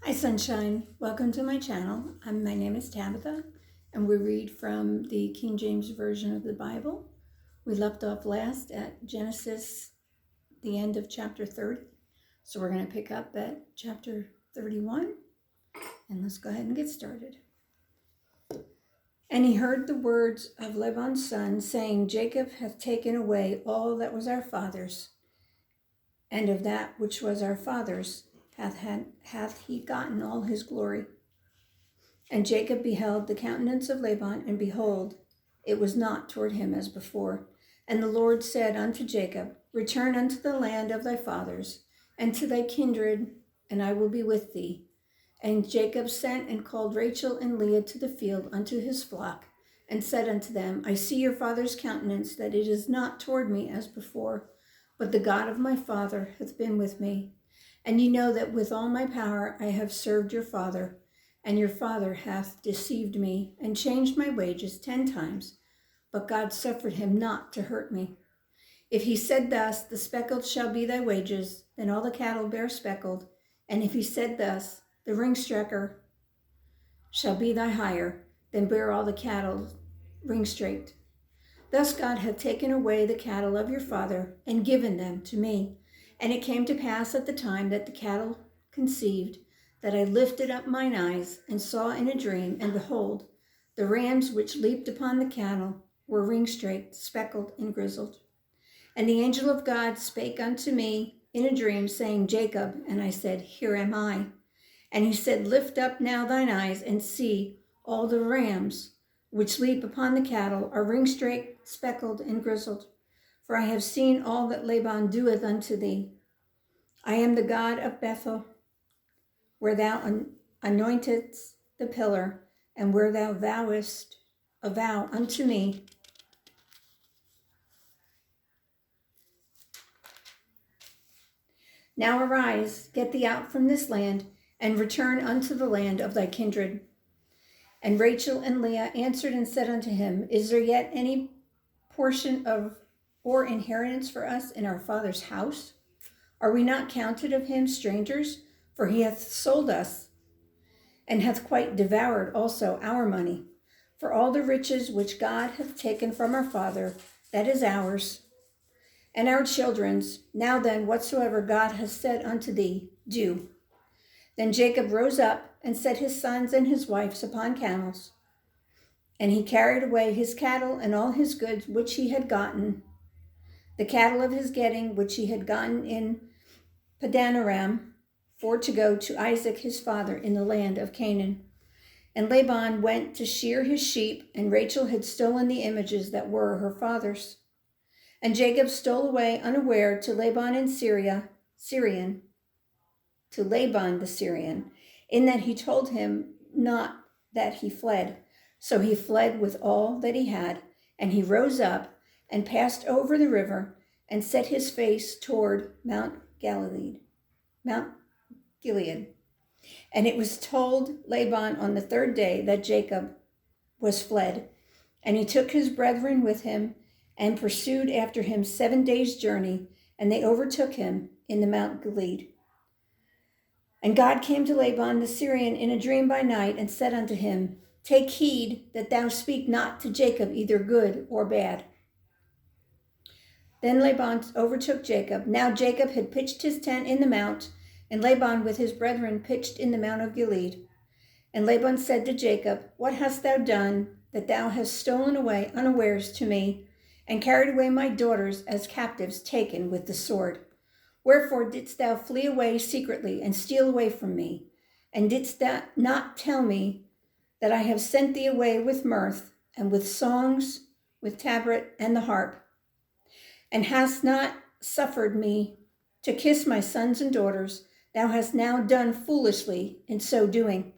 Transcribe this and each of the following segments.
Hi, Sunshine. Welcome to my channel. My name is Tabitha, and we read from the King James Version of the Bible. We left off last at Genesis, the end of chapter 30. So we're going to pick up at chapter 31, and let's go ahead and get started. And he heard the words of Laban's son, saying, Jacob hath taken away all that was our father's, and of that which was our father's hath he gotten all his glory. And Jacob beheld the countenance of Laban, and behold, it was not toward him as before. And the Lord said unto Jacob, Return unto the land of thy fathers, and to thy kindred, and I will be with thee. And Jacob sent and called Rachel and Leah to the field unto his flock, and said unto them, I see your father's countenance, that it is not toward me as before, but the God of my father hath been with me. And ye know that with all my power I have served your father, and your father hath deceived me, and changed my wages 10 times. But God suffered him not to hurt me. If he said thus, the speckled shall be thy wages, then all the cattle bear speckled. And if he said thus, the ringstreaker shall be thy hire, then bear all the cattle ringstraked. Thus God hath taken away the cattle of your father, and given them to me. And it came to pass at the time that the cattle conceived, that I lifted up mine eyes, and saw in a dream, and behold, the rams which leaped upon the cattle were ringstraked, speckled, and grizzled. And the angel of God spake unto me in a dream, saying, Jacob. And I said, Here am I. And he said, Lift up now thine eyes, and see, all the rams which leap upon the cattle are ringstraked, speckled, and grizzled. For I have seen all that Laban doeth unto thee. I am the God of Bethel, where thou anointedst the pillar, and where thou vowest a vow unto me. Now arise, get thee out from this land, and return unto the land of thy kindred. And Rachel and Leah answered and said unto him, Is there yet any portion of or inheritance for us in our father's house? Are we not counted of him strangers? For he hath sold us, and hath quite devoured also our money. For all the riches which God hath taken from our father, that is ours, and our children's. Now then, whatsoever God has said unto thee, do. Then Jacob rose up, and set his sons and his wives upon camels. And he carried away his cattle and all his goods which he had gotten, the cattle of his getting which he had gotten in Padanaram, for to go to Isaac his father in the land of Canaan. And Laban went to shear his sheep, and Rachel had stolen the images that were her father's. And Jacob stole away unaware to Laban in Syrian, to Laban the Syrian, in that he told him not that he fled. So he fled with all that he had, and he rose up and passed over the river and set his face toward Mount Gilead. And it was told Laban on the 3rd day that Jacob was fled. And he took his brethren with him and pursued after him 7 days' journey, and they overtook him in the Mount Gilead. And God came to Laban the Syrian in a dream by night, and said unto him, Take heed that thou speak not to Jacob either good or bad. Then Laban overtook Jacob. Now Jacob had pitched his tent in the mount, and Laban with his brethren pitched in the Mount of Gilead. And Laban said to Jacob, What hast thou done, that thou hast stolen away unawares to me, and carried away my daughters as captives taken with the sword? Wherefore didst thou flee away secretly, and steal away from me? And didst thou not tell me that I have sent thee away with mirth, and with songs, with tabret and the harp? And hast not suffered me to kiss my sons and daughters? Thou hast now done foolishly in so doing.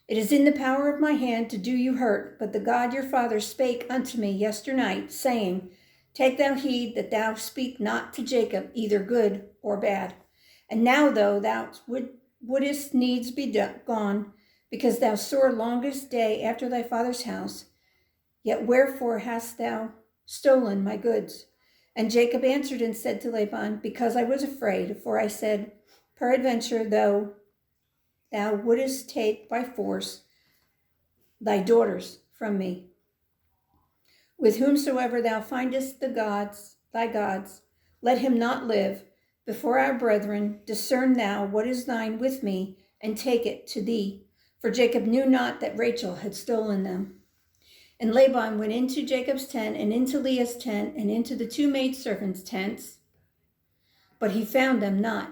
It is in the power of my hand to do you hurt, but the God your father spake unto me yesternight, saying, Take thou heed that thou speak not to Jacob either good or bad. And now though thou wouldest needs be gone, because thou sore longest day after thy father's house, yet wherefore hast thou stolen my goods? And Jacob answered and said to Laban, Because I was afraid, for I said, Peradventure, though thou wouldest take by force thy daughters from me. With whomsoever thou findest thy gods, let him not live. Before our brethren, discern thou what is thine with me, and take it to thee. For Jacob knew not that Rachel had stolen them. And Laban went into Jacob's tent, and into Leah's tent, and into the two maidservants' tents, but he found them not.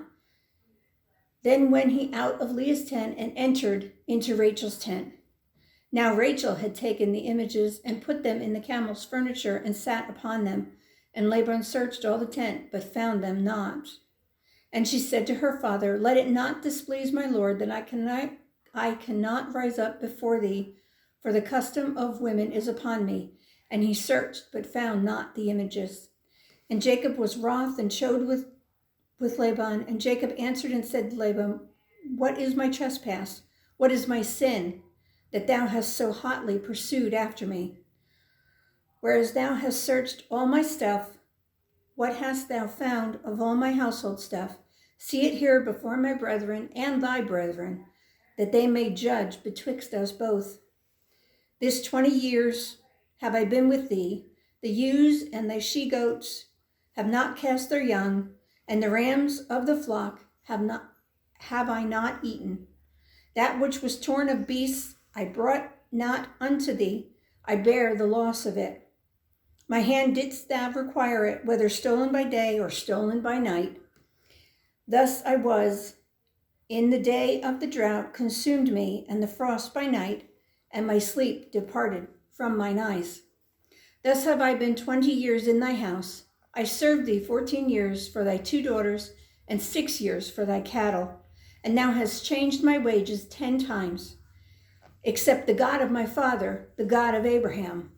Then went he out of Leah's tent, and entered into Rachel's tent. Now Rachel had taken the images, and put them in the camel's furniture, and sat upon them. And Laban searched all the tent, but found them not. And she said to her father, Let it not displease my lord, that I cannot rise up before thee, for the custom of women is upon me. And he searched, but found not the images. And Jacob was wroth, and chode with Laban. And Jacob answered and said to Laban, What is my trespass? What is my sin, that thou hast so hotly pursued after me? Whereas thou hast searched all my stuff, what hast thou found of all my household stuff? See it here before my brethren and thy brethren, that they may judge betwixt us both. This 20 years have I been with thee. The ewes and thy she-goats have not cast their young, and the rams of the flock have I not eaten. That which was torn of beasts I brought not unto thee. I bear the loss of it. My hand didst thou require it, whether stolen by day or stolen by night. Thus I was, in the day of the drought consumed me, and the frost by night, and my sleep departed from mine eyes. Thus have I been 20 years in thy house. I served thee 14 years for thy 2 daughters, and 6 years for thy cattle, and thou hast changed my wages 10 times, except the God of my father, the God of Abraham,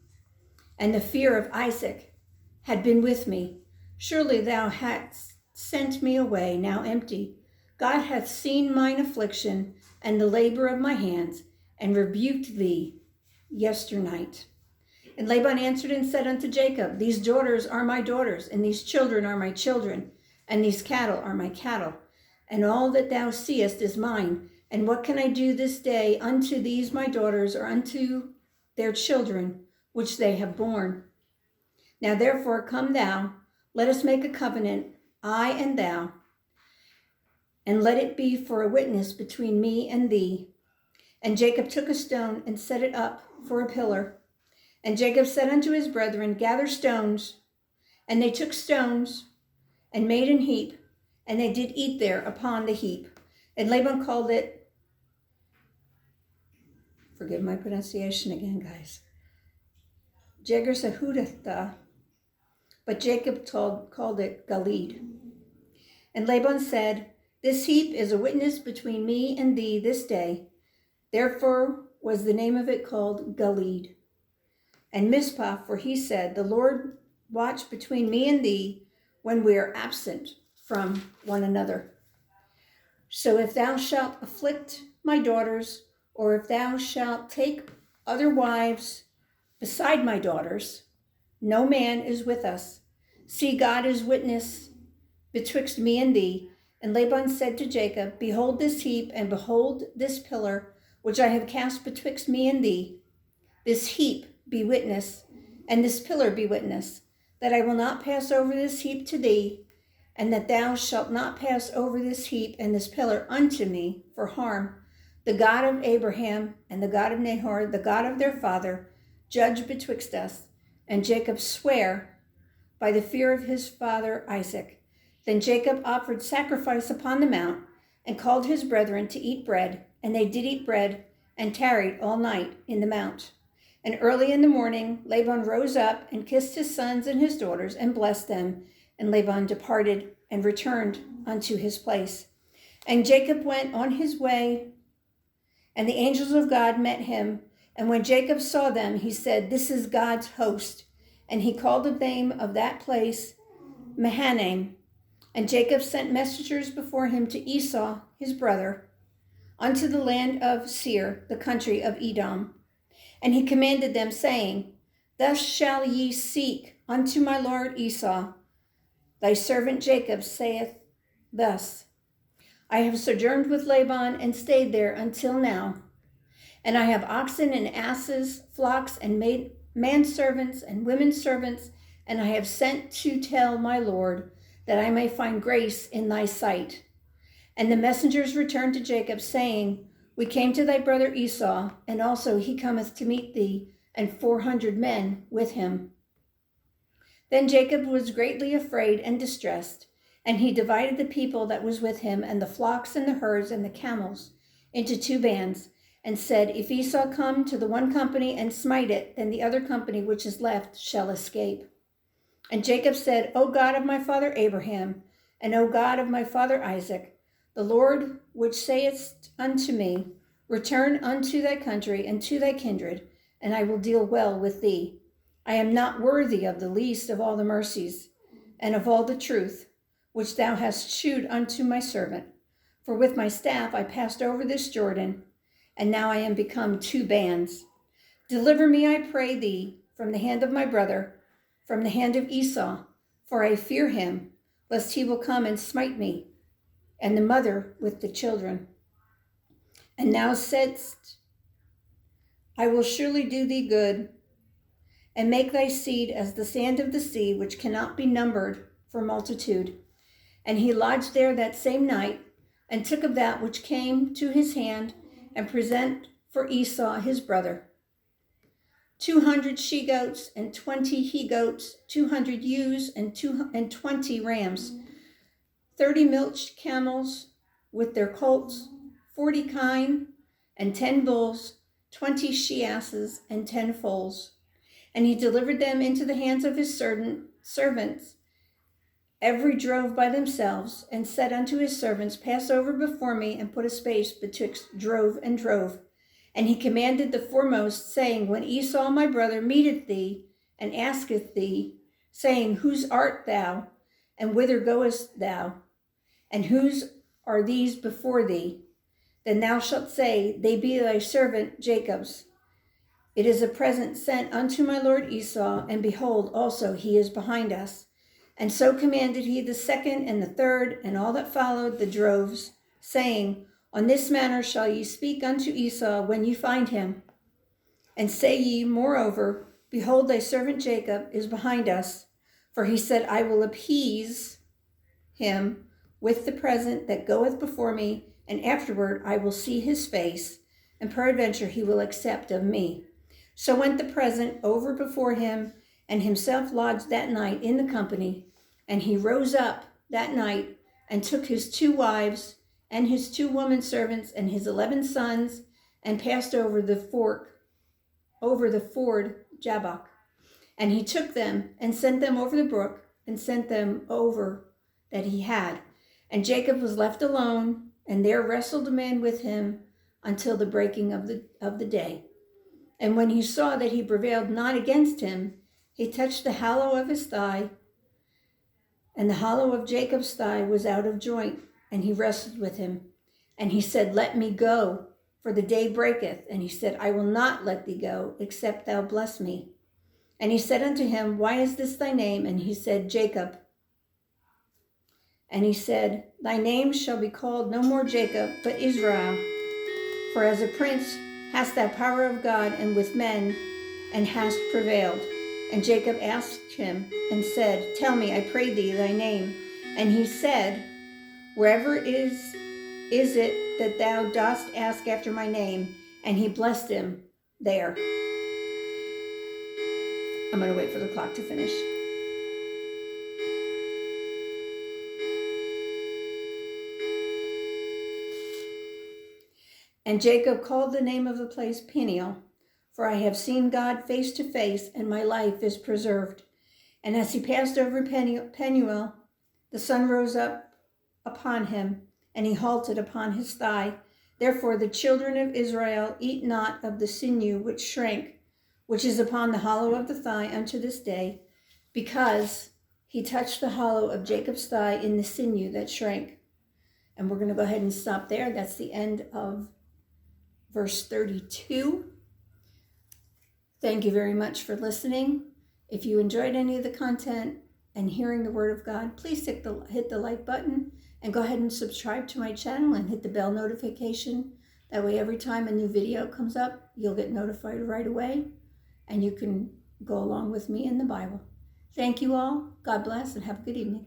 and the fear of Isaac had been with me. Surely thou hadst sent me away now empty. God hath seen mine affliction and the labor of my hands, and rebuked thee yesternight. And Laban answered and said unto Jacob, These daughters are my daughters, and these children are my children, and these cattle are my cattle, and all that thou seest is mine. And what can I do this day unto these my daughters, or unto their children, which they have borne? Now therefore come thou, let us make a covenant, I and thou, and let it be for a witness between me and thee. And Jacob took a stone and set it up for a pillar. And Jacob said unto his brethren, Gather stones. And they took stones and made an heap, and they did eat there upon the heap. And Laban called it, forgive my pronunciation again, guys, Jegar-sahadutha, but Jacob called it Galeed. And Laban said, This heap is a witness between me and thee this day. Therefore was the name of it called Galeed. And Mizpah, for he said, The Lord watch between me and thee when we are absent from one another. So if thou shalt afflict my daughters, or if thou shalt take other wives beside my daughters, no man is with us. See, God is witness betwixt me and thee. And Laban said to Jacob, Behold this heap, and behold this pillar, which I have cast betwixt me and thee. This heap be witness, and this pillar be witness, that I will not pass over this heap to thee, and that thou shalt not pass over this heap and this pillar unto me for harm. The God of Abraham and the God of Nahor, the God of their father, judge betwixt us. And Jacob sware by the fear of his father Isaac. Then Jacob offered sacrifice upon the mount, and called his brethren to eat bread. And they did eat bread, and tarried all night in the mount. And early in the morning Laban rose up, and kissed his sons and his daughters, and blessed them. And Laban departed, and returned unto his place. And Jacob went on his way, and the angels of God met him. And when Jacob saw them, he said, This is God's host. And he called the name of that place Mahanaim. And Jacob sent messengers before him to Esau, his brother, unto the land of Seir, the country of Edom. And he commanded them, saying, Thus shall ye seek unto my lord Esau. Thy servant Jacob saith thus, I have sojourned with Laban and stayed there until now. And I have oxen and asses, flocks and manservants and women servants, and I have sent to tell my Lord that I may find grace in thy sight. And the messengers returned to Jacob, saying, We came to thy brother Esau, and also he cometh to meet thee, and 400 men with him. Then Jacob was greatly afraid and distressed, and he divided the people that was with him, and the flocks and the herds and the camels, into 2 bands, and said, If Esau come to the one company and smite it, then the other company which is left shall escape. And Jacob said, O God of my father Abraham, and O God of my father Isaac, the Lord which sayest unto me, Return unto thy country and to thy kindred, and I will deal well with thee. I am not worthy of the least of all the mercies, and of all the truth, which thou hast shewed unto my servant. For with my staff I passed over this Jordan, and now I am become 2 bands. Deliver me, I pray thee, from the hand of my brother, from the hand of Esau, for I fear him, lest he will come and smite me, and the mother with the children. And thou saidst, I will surely do thee good, and make thy seed as the sand of the sea, which cannot be numbered for multitude. And he lodged there that same night, and took of that which came to his hand, and present for Esau his brother 200 she-goats, and 20 he-goats, 200 ewes, and 20 rams, 30 milch camels with their colts, 40 kine, and 10 bulls, 20 she-asses, and 10 foals. And he delivered them into the hands of his servants, every drove by themselves, and said unto his servants, Pass over before me, and put a space betwixt drove and drove. And he commanded the foremost, saying, When Esau my brother meeteth thee, and asketh thee, saying, Whose art thou, and whither goest thou, and whose are these before thee? Then thou shalt say, They be thy servant Jacob's. It is a present sent unto my lord Esau, and behold, also he is behind us. And so commanded he the second and the third, and all that followed the droves, saying, On this manner shall ye speak unto Esau when ye find him. And say ye, moreover, Behold, thy servant Jacob is behind us. For he said, I will appease him with the present that goeth before me, and afterward I will see his face, and peradventure he will accept of me. So went the present over before him, and himself lodged that night in the company. And he rose up that night, and took his 2 wives, and his 2 women servants, and his 11 sons, and passed over the ford Jabbok. And he took them, and sent them over the brook, and sent them over that he had. And Jacob was left alone, and there wrestled a man with him until the breaking of the day. And when he saw that he prevailed not against him, he touched the hollow of his thigh, and the hollow of Jacob's thigh was out of joint, and he wrestled with him. And he said, Let me go, for the day breaketh. And he said, I will not let thee go, except thou bless me. And he said unto him, Why is this thy name? And he said, Jacob. And he said, Thy name shall be called no more Jacob, but Israel. For as a prince hast thou power of God and with men, and hast prevailed. And Jacob asked him and said, Tell me, I pray thee, thy name. And he said, Wherever is it that thou dost ask after my name? And he blessed him there. I'm going to wait for the clock to finish. And Jacob called the name of the place Peniel, for I have seen God face to face, and my life is preserved. And as he passed over Peniel, the sun rose up upon him, and he halted upon his thigh. Therefore the children of Israel eat not of the sinew which shrank, which is upon the hollow of the thigh unto this day, because he touched the hollow of Jacob's thigh in the sinew that shrank. And we're going to go ahead and stop there. That's the end of verse 32. Thank you very much for listening. If you enjoyed any of the content and hearing the Word of God, please hit the like button And go ahead and subscribe to my channel and hit the bell notification. That way every time a new video comes up, you'll get notified right away and you can go along with me in the Bible. Thank you all. God bless and have a good evening.